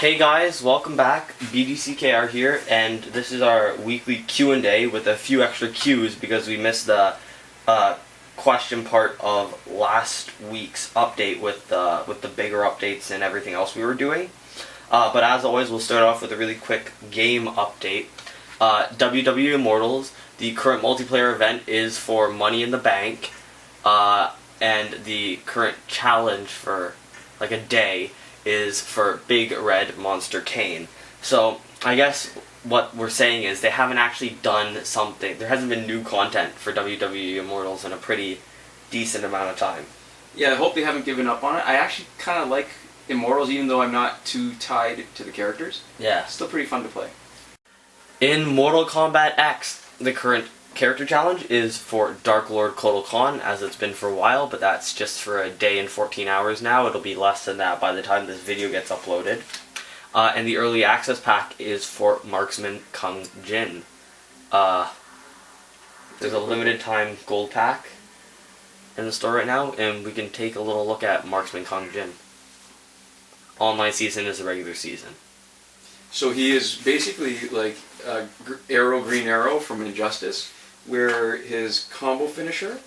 Hey guys, welcome back. BDCKR here, and this is our weekly Q&A with a few extra Q's because we missed the question part of last week's update with the bigger updates and everything else we were doing. But as always, we'll start off with a really quick game update. WWE Immortals, the current multiplayer event is for Money in the Bank, and the current challenge for like a day is for Big Red Monster Kane. So I guess what we're saying is they haven't actually done something. There hasn't been new content for WWE Immortals in a pretty decent amount of time. Yeah, I hope they haven't given up on it. I actually kind of like Immortals, even though I'm not too tied to the characters. Yeah. Still pretty fun to play. In Mortal Kombat X, the current character challenge is for Dark Lord Kotal Khan, as it's been for a while, but that's just for a day and 14 hours now. It'll be less than that by the time this video gets uploaded. And the early access pack is for Marksman Kung Jin. There's a limited time gold pack in the store right now, and we can take a little look at Marksman Kung Jin. Online season is a regular season. So he is basically like Green Arrow from Injustice, where his combo finisher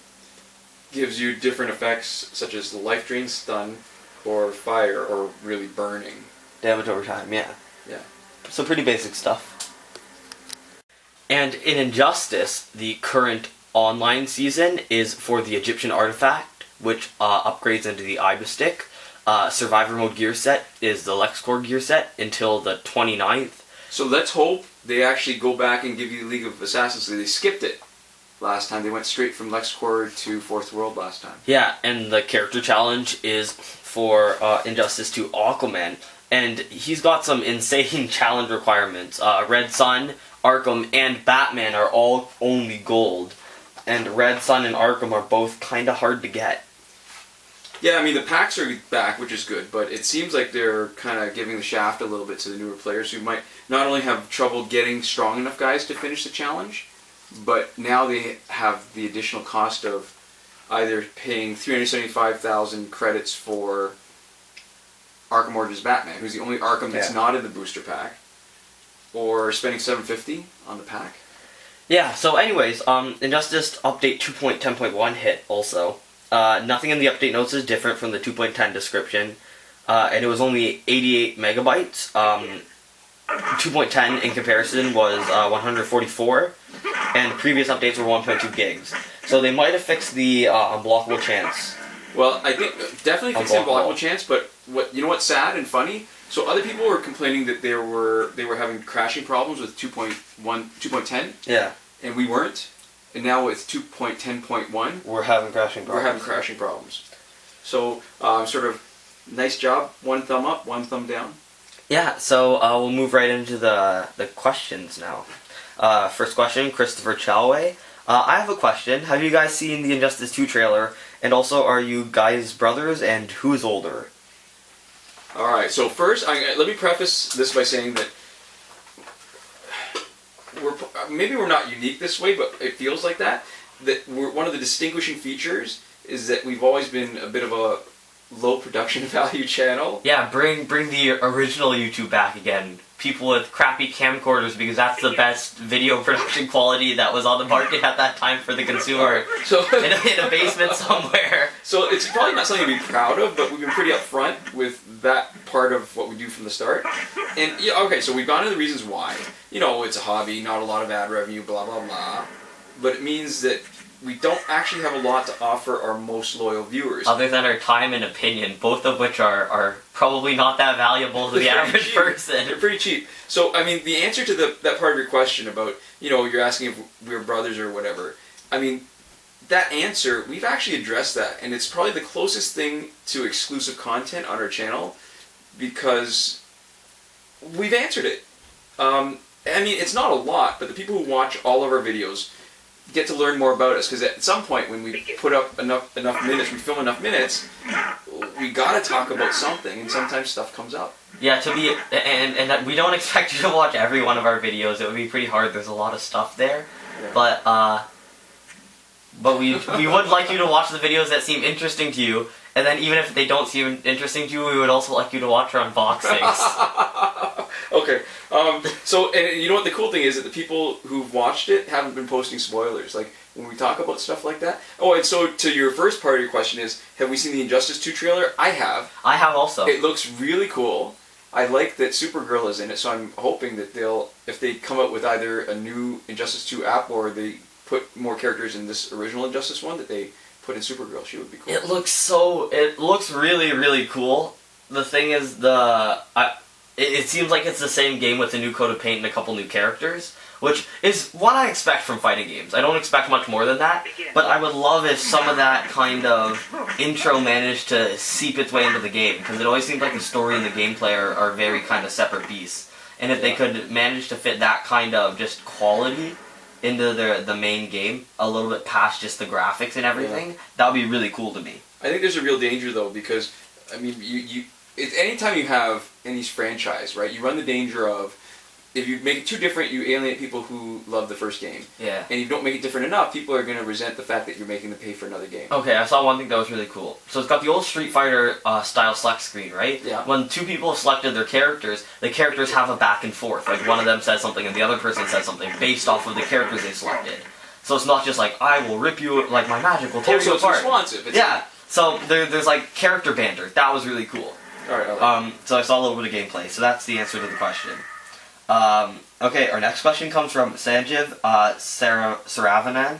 gives you different effects such as the life drain, stun, or fire, or really burning. Damage over time, yeah. Yeah. So pretty basic stuff. And in Injustice, the current online season is for the Egyptian artifact, which upgrades into the Ibis stick. Survivor mode gear set is the LexCorp gear set until the 29th. So let's hope they actually go back and give you League of Assassins. They skipped it last time. They went straight from LexCorp to Fourth World last time. Yeah, and the character challenge is for Injustice 2 Aquaman. And he's got some insane challenge requirements. Red Sun, Arkham, and Batman are all only gold. And Red Sun and Arkham are both kind of hard to get. Yeah, I mean, the packs are back, which is good, but it seems like they're kind of giving the shaft a little bit to the newer players who might not only have trouble getting strong enough guys to finish the challenge, but now they have the additional cost of either paying 375,000 credits for Arkham Origins Batman, who's the only Arkham that's not in the booster pack, or spending 750 on the pack. Yeah, so anyways, Injustice Update 2.10.1 hit also. Nothing in the update notes is different from the 2.10 description, and it was only 88 megabytes. 2.10 in comparison was 144, and previous updates were 1.2 gigs. So they might have fixed the unblockable chance. Well, I think definitely fixed the unblockable chance, but what's sad and funny? So other people were complaining that they were having crashing problems with 2.10. Yeah. And we weren't. And now with 2.10.1, we're having crashing problems. So, sort of, nice job. One thumb up, one thumb down. Yeah, so we'll move right into the questions now. First question, Christopher Chalwe. I have a question. Have you guys seen the Injustice 2 trailer? And also, are you guys brothers, and who's older? Alright, so first, let me preface this by saying that maybe we're not unique this way, but it feels like that. That one of the distinguishing features is that we've always been a bit of a low production value channel. Yeah, bring the original YouTube back again. People with crappy camcorders, because that's the best video production quality that was on the market at that time for the consumer. So in a basement somewhere. So it's probably not something to be proud of, but we've been pretty upfront with that part of what we do from the start. And yeah, okay, so we've gone into the reasons why. You know, it's a hobby, not a lot of ad revenue, blah blah blah. But it means that we don't actually have a lot to offer our most loyal viewers. Other than our time and opinion, both of which are probably not that valuable to the average person. They're pretty cheap. So, I mean, the answer to that part of your question about, you know, you're asking if we're brothers or whatever, I mean, that answer, we've actually addressed that, and it's probably the closest thing to exclusive content on our channel, because we've answered it. I mean, it's not a lot, but the people who watch all of our videos get to learn more about us, because at some point when we put up enough minutes, we film enough minutes, we gotta talk about something, and sometimes stuff comes up. Yeah, and we don't expect you to watch every one of our videos. It would be pretty hard. There's a lot of stuff there, yeah. But we would like you to watch the videos that seem interesting to you, And then even if they don't seem interesting to you, we would also like you to watch our unboxings. Okay. So, and you know what the cool thing is, that the people who've watched it haven't been posting spoilers. Like, when we talk about stuff like that. Oh, and so to your first part of your question is, have we seen the Injustice 2 trailer? I have. I have also. It looks really cool. I like that Supergirl is in it, so I'm hoping that if they come out with either a new Injustice 2 app or they put more characters in this original Injustice one, that they put in Supergirl. She would be cool. It looks really, really cool. The thing is, it seems like it's the same game with a new coat of paint and a couple new characters, which is what I expect from fighting games. I don't expect much more than that, but I would love if some of that kind of intro managed to seep its way into the game, because it always seems like the story and the gameplay are very kind of separate beasts. And if they could manage to fit that kind of just quality into the main game, a little bit past just the graphics and everything, that would be really cool to me. I think there's a real danger, though, because, I mean, anytime you have in these franchise, right, you run the danger of, if you make it too different, you alienate people who love the first game. Yeah. And if you don't make it different enough, people are going to resent the fact that you're making them pay for another game. Okay, I saw one thing that was really cool. So it's got the old Street Fighter style select screen, right? Yeah. When two people have selected their characters, the characters have a back and forth. Like, one of them says something and the other person says something based off of the characters they selected. So it's not just like, I will rip you, like, my magic will tear you it's apart. responsive. Yeah. So there's like character banter. That was really cool. Alright. So I saw a little bit of gameplay. So that's the answer to the question. Okay, our next question comes from Sanjiv Saravanan.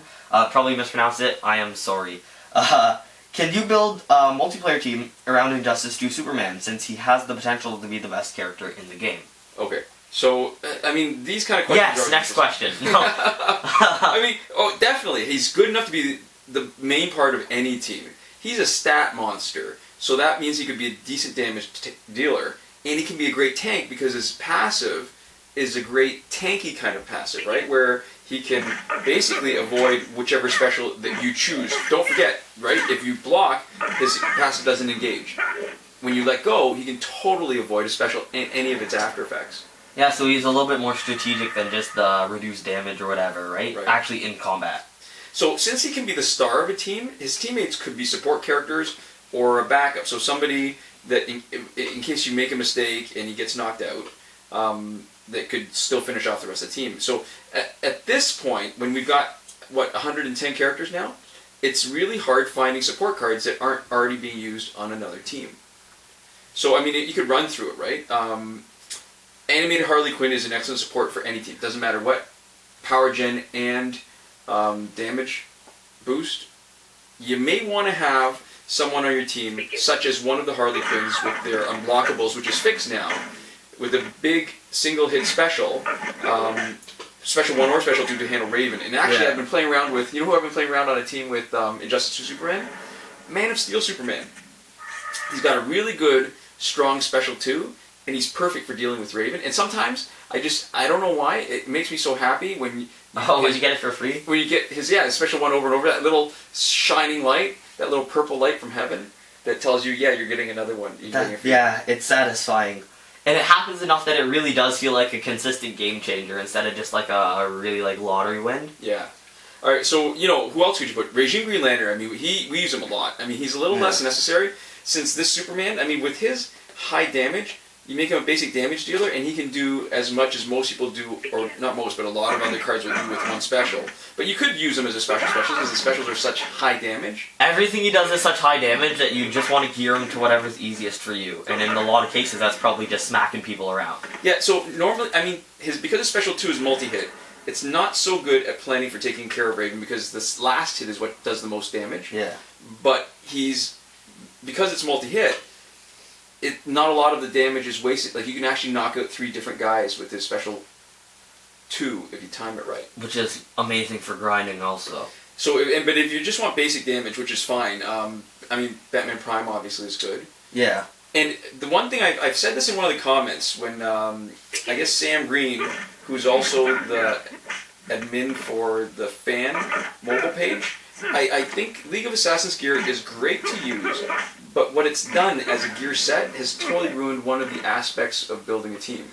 Probably mispronounced it. I am sorry. Can you build a multiplayer team around Injustice 2 Superman, since he has the potential to be the best character in the game? Okay. So, I mean, these kind of questions Yes, next question. No. I mean, definitely. He's good enough to be the main part of any team. He's a stat monster, so that means he could be a decent damage dealer, and he can be a great tank because his passive is a great tanky kind of passive, right? Where he can basically avoid whichever special that you choose. Don't forget, right? If you block, his passive doesn't engage. When you let go, he can totally avoid a special and any of its after effects. Yeah, so he's a little bit more strategic than just the reduced damage or whatever, right? Actually in combat. So since he can be the star of a team, his teammates could be support characters or a backup. So somebody that, in case you make a mistake and he gets knocked out, that could still finish off the rest of the team. So at this point, when we've got, 110 characters now, it's really hard finding support cards that aren't already being used on another team. So, I mean, you could run through it, right? Animated Harley Quinn is an excellent support for any team. Doesn't matter what power gen and damage boost. You may want to have someone on your team, such as one of the Harley Quinns with their unblockables, which is fixed now, with a big single hit special, special 1 or special 2 to handle Raven. And actually, I've been playing around with, you know who I've been playing around on a team with Injustice 2 Superman? Man of Steel Superman. He's got a really good, strong special 2, and he's perfect for dealing with Raven. And sometimes, I don't know why, it makes me so happy when you get it for free? When you get his special 1 over and over, that little shining light, that little purple light from heaven, that tells you, you're getting another one. It's satisfying. And it happens enough that it really does feel like a consistent game changer instead of just like a really like lottery win. Yeah. Alright, so, who else could you put? Regime Green Lantern, I mean, we use him a lot. I mean, he's a little less necessary, since this Superman, I mean, with his high damage, you make him a basic damage dealer, and he can do as much as most people do, or not most, but a lot of other cards will do with one special. But you could use him as a special because the specials are such high damage. Everything he does is such high damage that you just want to gear him to whatever's easiest for you. And in a lot of cases, that's probably just smacking people around. Yeah, so normally, I mean, because his special 2 is multi-hit, it's not so good at planning for taking care of Raven because this last hit is what does the most damage. Yeah. But because it's multi-hit, not a lot of the damage is wasted. Like, you can actually knock out 3 different guys with his special 2 if you time it right. Which is amazing for grinding also. So, but if you just want basic damage, which is fine, I mean, Batman Prime obviously is good. Yeah. And the one thing, I've said this in one of the comments, when, I guess Sam Green, who's also the admin for the fan mobile page, I think League of Assassins gear is great to use, but what it's done as a gear set has totally ruined one of the aspects of building a team.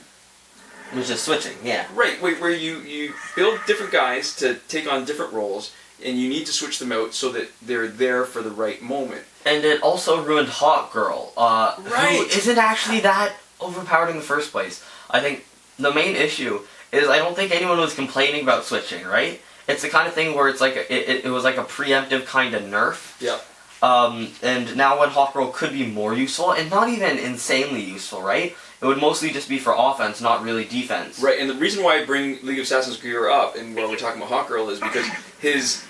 Which is switching, yeah. Right, where you build different guys to take on different roles, and you need to switch them out so that they're there for the right moment. And it also ruined Hot Girl, Right. who isn't actually that overpowered in the first place. I think the main issue is I don't think anyone was complaining about switching, right? It's the kind of thing where it's like it was like a preemptive kind of nerf. Yeah. And now when Hot Girl could be more useful, and not even insanely useful, right? It would mostly just be for offense, not really defense. Right, and the reason why I bring League of Assassins gear up, and while we're talking about Hot Girl, is because his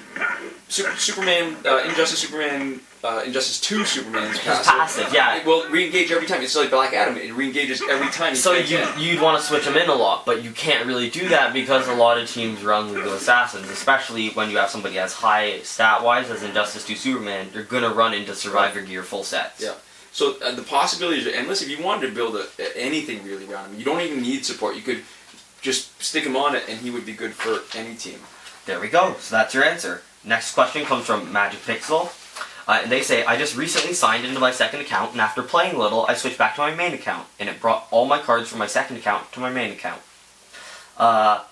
Superman, Injustice 2 Superman's passive, yeah. It will re-engage every time. It's like Black Adam. It re-engages every time. So you'd want to switch them in a lot, but you can't really do that because a lot of teams run League of Assassins, especially when you have somebody as high stat-wise as Injustice 2 Superman. You're gonna run into Survivor gear full sets. Yeah. So the possibilities are endless. If you wanted to build anything really around him, you don't even need support. You could just stick him on it, and he would be good for any team. There we go. So that's your answer. Next question comes from MagicPixel. And they say, I just recently signed into my second account, and after playing a little, I switched back to my main account, and it brought all my cards from my second account to my main account. I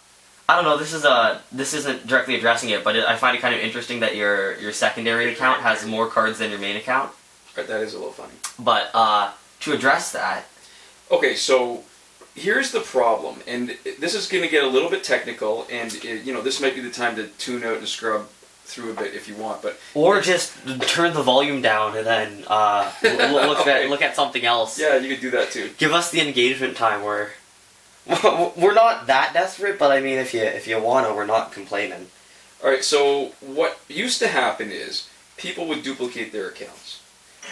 don't know, this isn't directly addressing it, but I find it kind of interesting that your secondary account has more cards than your main account. Right, that is a little funny. But, to address that... Okay, so here's the problem, and this is going to get a little bit technical, and this might be the time to tune out and scrub through a bit if you want, but... Or just turn the volume down and then look at something else. Yeah, you could do that too. Give us the engagement time where... We're not that desperate, but I mean, if you wanna, we're not complaining. Alright, so what used to happen is people would duplicate their accounts.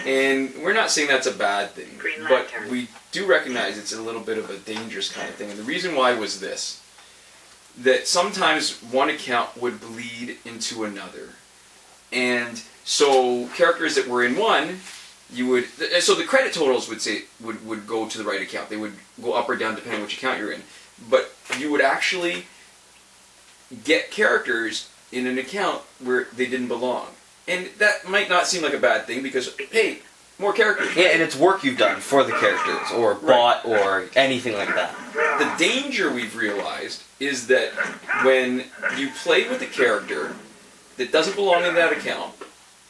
And we're not saying that's a bad thing, but we do recognize it's a little bit of a dangerous kind of thing. And the reason why was this. That sometimes one account would bleed into another. And so characters that were in one, so the credit totals would go to the right account. They would go up or down depending on which account you're in. But you would actually get characters in an account where they didn't belong. And that might not seem like a bad thing because, hey, more characters. Yeah, and it's work you've done for the characters, or bought, or anything like that. The danger we've realized is that when you play with a character that doesn't belong in that account,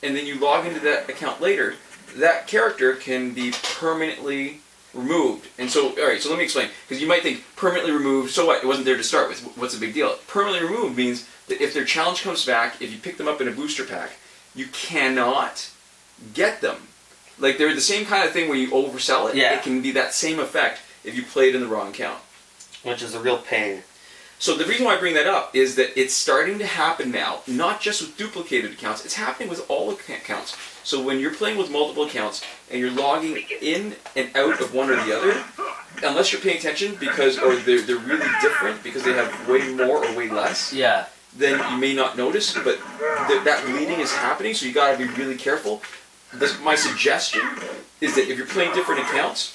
and then you log into that account later, that character can be permanently removed. And so, alright, so let me explain. Because you might think, permanently removed, so what? It wasn't there to start with. What's the big deal? Permanently removed means that if their challenge comes back, if you pick them up in a booster pack, you cannot get them. Like, they're the same kind of thing where you oversell it. Yeah. It can be that same effect if you play it in the wrong account. Which is a real pain. So the reason why I bring that up is that it's starting to happen now, not just with duplicated accounts, it's happening with all accounts. So when you're playing with multiple accounts and you're logging in and out of one or the other, unless you're paying attention or they're really different because they have way more or way less, Yeah. then you may not notice, but that bleeding is happening, so you gotta be really careful. My suggestion is that if you're playing different accounts,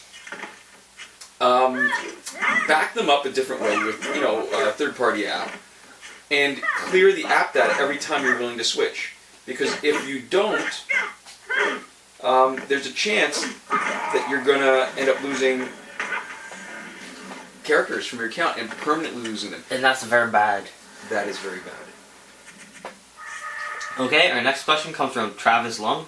back them up a different way with, a third-party app, and clear the app data every time you're willing to switch. Because if you don't, there's a chance that you're gonna end up losing characters from your account and permanently losing them. And that's very bad. That is very bad. Okay, our next question comes from Travis Leung,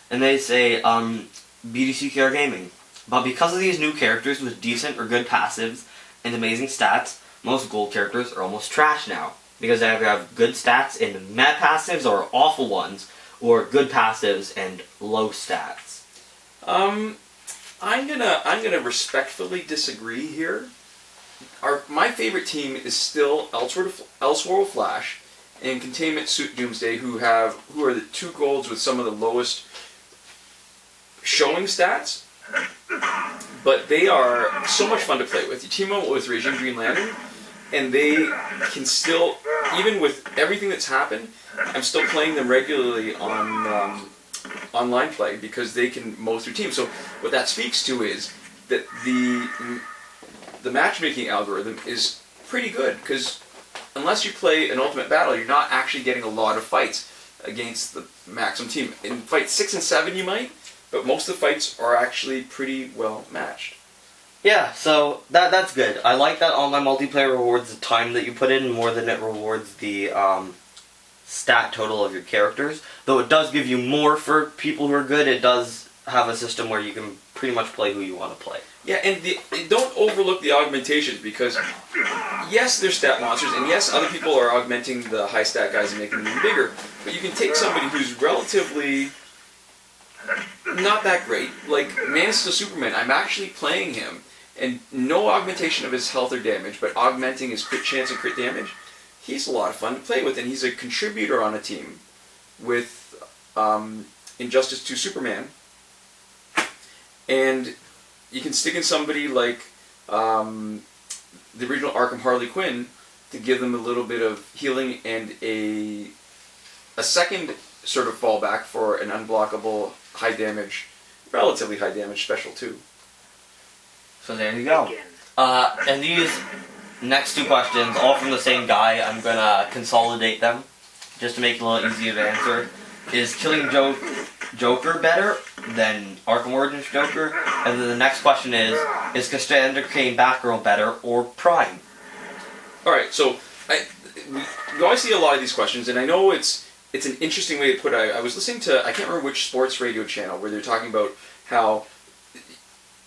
and they say, BDCKR Gaming. But because of these new characters with decent or good passives and amazing stats, most gold characters are almost trash now. Because they either have good stats and mad passives or awful ones, or good passives and low stats. I'm gonna respectfully disagree here. My favorite team is still Elseworld Flash and Containment Suit Doomsday, who are the two golds with some of the lowest showing stats, but they are so much fun to play with. You team up with Regime Green Lantern, and they can still, even with everything that's happened, I'm still playing them regularly on online play because they can mow through teams. So what that speaks to is that the matchmaking algorithm is pretty good, because unless you play an Ultimate Battle, you're not actually getting a lot of fights against the maximum team. In fights 6 and 7 you might, but most of the fights are actually pretty well matched. Yeah, so that's good. I like that online multiplayer rewards the time that you put in more than it rewards the stat total of your characters. Though it does give you more for people who are good, it does have a system where you can pretty much play who you want to play. Yeah, and don't overlook the augmentations, because yes, they're stat monsters, and yes, other people are augmenting the high stat guys and making them even bigger, but you can take somebody who's relatively not that great, like Inj2 Superman. I'm actually playing him, and no augmentation of his health or damage, but augmenting his crit chance and crit damage. He's a lot of fun to play with, and he's a contributor on a team with Inj2 Superman. And you can stick in somebody like the original Arkham Harley Quinn to give them a little bit of healing and a second sort of fallback for an unblockable high damage, relatively high damage special too. So there you go. And these next two questions, all from the same guy, I'm gonna consolidate them just to make it a little easier to answer. Is Killing Joker better than Arkham Origins Joker? And then the next question is Cassandra Cain Batgirl better or Prime? Alright, so we always see a lot of these questions, and I know it's an interesting way to put it. I was listening to, I can't remember which sports radio channel, where they're talking about how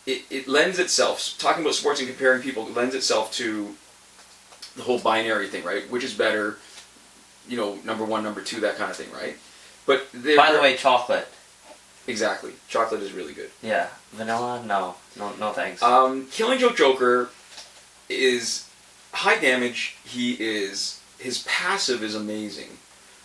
it lends itself, talking about sports and comparing people, lends itself to the whole binary thing, right? Which is better, number one, number two, that kind of thing, right? But by the way, chocolate. Exactly. Chocolate is really good. Yeah. Vanilla? No, thanks. Killing Joker is high damage. His passive is amazing.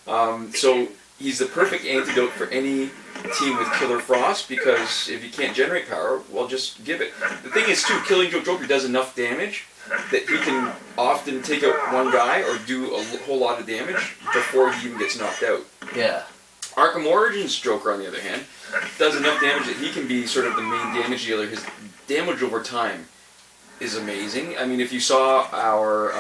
So he's the perfect antidote for any team with Killer Frost, because if you can't generate power, well, just give it. The thing is, too, Killing Joker does enough damage that he can often take out one guy or do a whole lot of damage before he even gets knocked out. Yeah. Arkham Origins Joker, on the other hand, does enough damage that he can be sort of the main damage dealer. His damage over time is amazing. I mean, if you saw our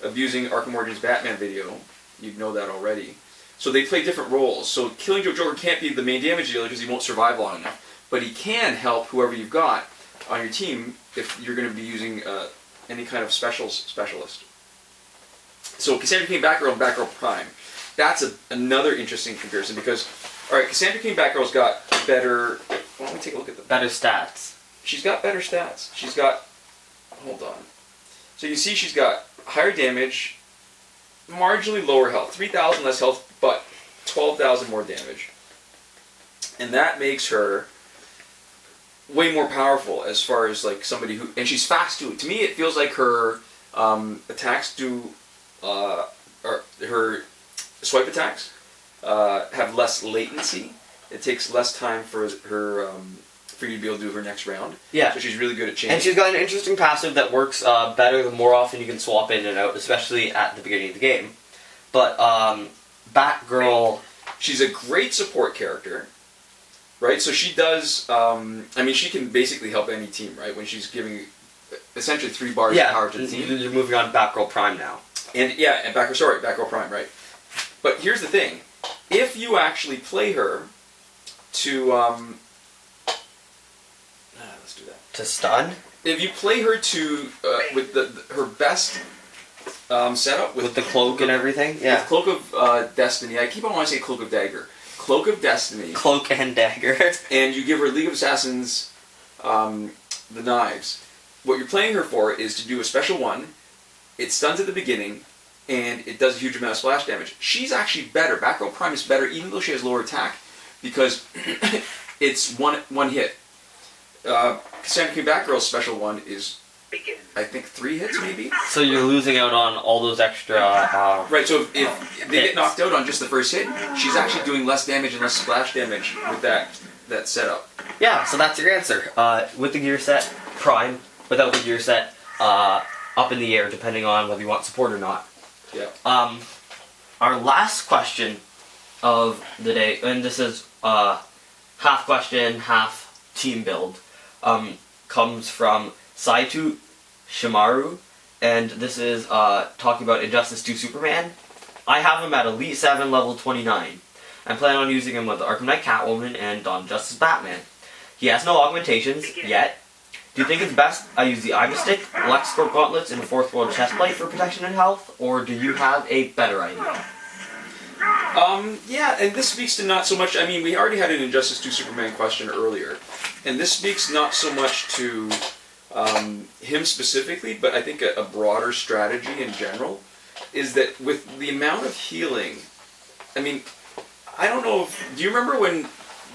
Abusing Arkham Origins Batman video, you'd know that already. So they play different roles. So Killing Joker can't be the main damage dealer because he won't survive long enough. But he can help whoever you've got on your team if you're going to be using any kind of specialist. So Cassandra Cain Batgirl and Batgirl Prime. That's another interesting comparison, because, alright, Cassandra Cain Batgirl's got better... Why don't we take a look at them? Better stats. She's got better stats. She's got... Hold on. So you see she's got higher damage, marginally lower health. 3,000 less health, but 12,000 more damage. And that makes her way more powerful as far as, like, somebody who... And she's fast, too. To me, it feels like her attacks do... or her... swipe attacks have less latency. It takes less time for her for you to be able to do her next round. Yeah. So she's really good at changing. And she's got an interesting passive that works better the more often you can swap in and out, especially at the beginning of the game. But Batgirl... She's a great support character, right? So she does... I mean, she can basically help any team, right? When she's giving essentially 3 bars of power to the team. You're moving on to Batgirl Prime now. And Batgirl Prime, right? But here's the thing: if you actually play her to, let's do that. To stun? If you play her to with her best setup with the cloak and everything, yeah. With Cloak of Destiny. I keep on wanting to say Cloak of Dagger. Cloak of Destiny. Cloak and Dagger. And you give her League of Assassins, the knives. What you're playing her for is to do a special one. It stuns at the beginning, and it does a huge amount of splash damage. She's actually better. Batgirl Prime is better, even though she has lower attack, because it's one hit. Cassandra Cain Batgirl's special one is, I think, 3 hits, maybe? So you're losing out on all those extra... right, so if they get knocked out on just the first hit, she's actually doing less damage and less splash damage with that setup. Yeah, so that's your answer. With the gear set, Prime. Without the gear set, up in the air, depending on whether you want support or not. Yeah. Our last question of the day, and this is half question, half team build, comes from Saitou Shimaru, and this is talking about Inj2 Superman. I have him at Elite 7, level 29. I'm planning on using him with Arkham Knight Catwoman and Dawn of Justice Batman. He has no augmentations yet. Do you think it's best I use the Ivy Stick, LexCorp Gauntlets, and 4th World Chestplate for protection and health, or do you have a better idea? Yeah, and this speaks to not so much. I mean, we already had an Injustice 2 Superman question earlier, and this speaks not so much to him specifically, but I think a broader strategy in general is that with the amount of healing. I mean, I don't know if. Do you remember when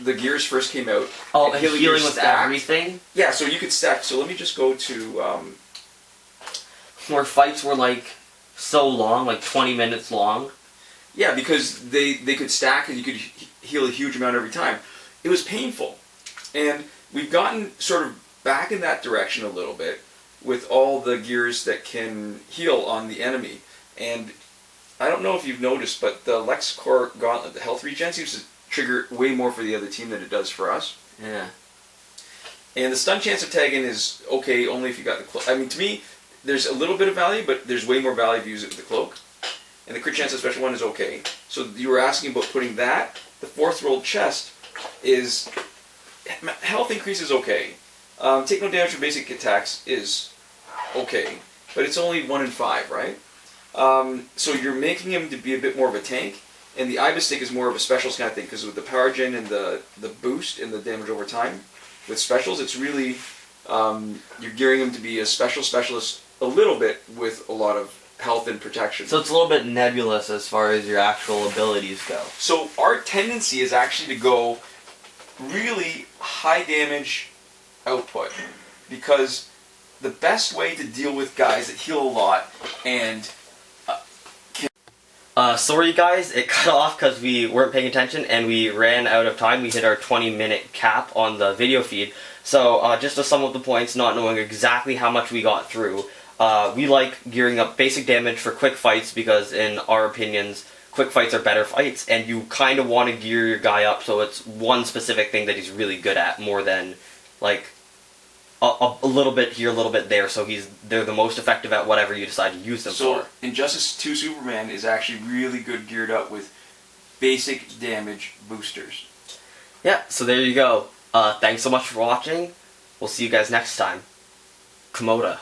the gears first came out? Oh, and healing was stacked? everything? Yeah, so you could stack. So let me just go to. Where fights were like so long, like 20 minutes long. Yeah, because they could stack and you could heal a huge amount every time. It was painful. And we've gotten sort of back in that direction a little bit with all the gears that can heal on the enemy. And I don't know if you've noticed, but the LexCorp Gauntlet, the health regen, seems to trigger way more for the other team than it does for us. Yeah. And the stun chance of tagging is okay only if you got the cloak. I mean, to me, there's a little bit of value, but there's way more value if you use it with the cloak. And the crit chance of special one is okay. So you were asking about putting that. The fourth rolled chest is health increase is okay. Take no damage from basic attacks is okay, but it's only 1 in 5, right? So you're making him to be a bit more of a tank, and the Ibis stick is more of a specials kind of thing because with the power gen and the boost and the damage over time, with specials it's really you're gearing him to be a specialist a little bit with a lot of health and protection. So it's a little bit nebulous as far as your actual abilities go. So our tendency is actually to go really high damage output because the best way to deal with guys that heal a lot and sorry guys, it cut off because we weren't paying attention and we ran out of time. We hit our 20-minute cap on the video feed. So just to sum up the points, not knowing exactly how much we got through, we like gearing up basic damage for quick fights because in our opinions, quick fights are better fights, and you kind of want to gear your guy up so it's one specific thing that he's really good at more than like a little bit here, a little bit there, so they're the most effective at whatever you decide to use them for. So Injustice 2 Superman is actually really good geared up with basic damage boosters. Yeah, so there you go. Thanks so much for watching. We'll see you guys next time. Komoda.